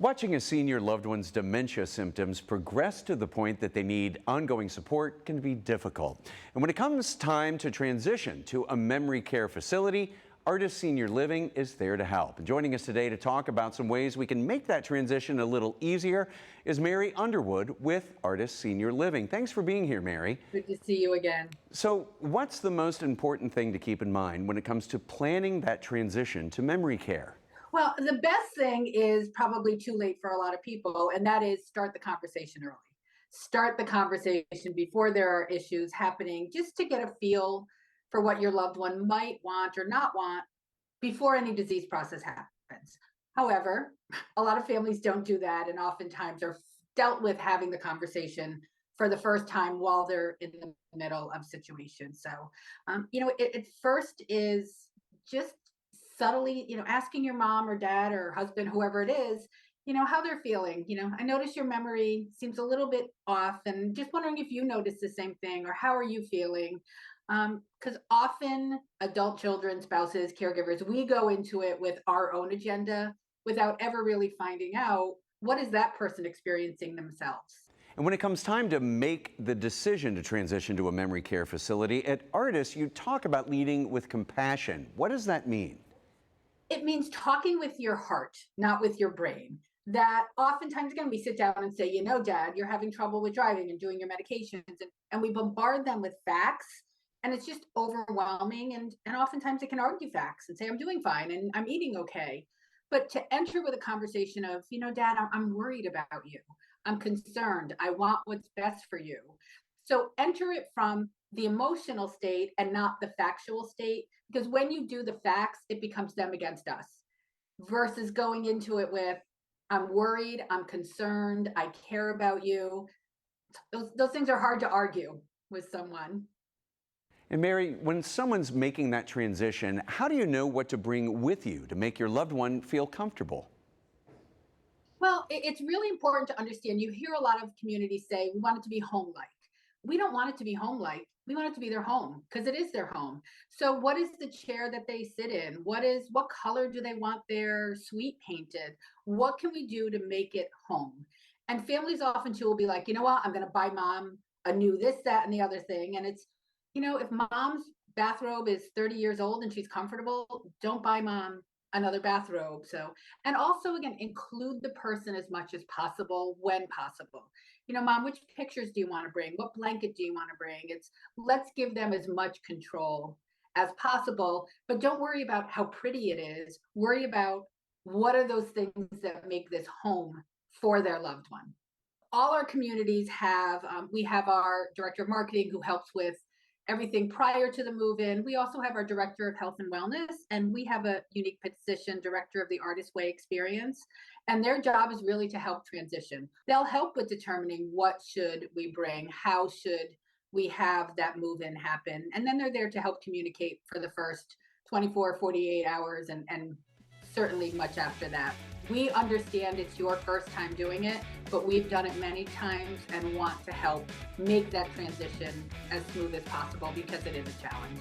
Watching a senior loved one's dementia symptoms progress to the point that they need ongoing support can be difficult. And when it comes time to transition to a memory care facility, Artis Senior Living is there to help. And joining us today to talk about some ways we can make that transition a little easier is Mary Underwood with Artis Senior Living. Thanks for being here, Mary. Good to see you again. So what's the most important thing to keep in mind when it comes to planning that transition to memory care? Well, the best thing is probably too late for a lot of people, and that is start the conversation early. Start the conversation before there are issues happening, just to get a feel for what your loved one might want or not want before any disease process happens. However, a lot of families don't do that and oftentimes are dealt with having the conversation for the first time while they're in the middle of situations. So, it first is just subtly, asking your mom or dad or husband, whoever it is, how they're feeling. I notice your memory seems a little bit off, and just wondering if you notice the same thing, or how are you feeling? Because often adult children, spouses, caregivers, we go into it with our own agenda without ever really finding out what is that person experiencing themselves. And when it comes time to make the decision to transition to a memory care facility, at Artis, you talk about leading with compassion. What does that mean? It means talking with your heart, not with your brain. That oftentimes, again, we sit down and say, Dad, you're having trouble with driving and doing your medications. And we bombard them with facts, and it's just overwhelming. And oftentimes it can argue facts and say, I'm doing fine and I'm eating okay. But to enter with a conversation of, Dad, I'm worried about you. I'm concerned. I want what's best for you. So enter it from the emotional state and not the factual state, because when you do the facts, it becomes them against us, versus going into it with, I'm worried, I'm concerned, I care about you. Those things are hard to argue with someone. And Mary, when someone's making that transition, how do you know what to bring with you to make your loved one feel comfortable? Well, it's really important to understand. You hear a lot of communities say, we want it to be home-like. We don't want it to be home-like. We want it to be their home, because it is their home. So what is the chair that they sit in? What color do they want their suite painted? What can we do to make it home? And families often too will be like, I'm going to buy mom a new this, that, and the other thing. And it's, if mom's bathrobe is 30 years old and she's comfortable, don't buy mom another bathrobe. So, and also, again, include the person as much as possible when possible. Mom, which pictures do you want to bring? What blanket do you want to bring? Let's give them as much control as possible, but don't worry about how pretty it is. Worry about what are those things that make this home for their loved one. All our communities have, we have our director of marketing who helps with everything prior to the move-in. We also have our director of health and wellness, and we have a unique position, director of the Artis Way experience. And their job is really to help transition. They'll help with determining what should we bring, how should we have that move-in happen. And then they're there to help communicate for the first 24, 48 hours and certainly much after that. We understand it's your first time doing it, but we've done it many times and want to help make that transition as smooth as possible, because it is a challenge.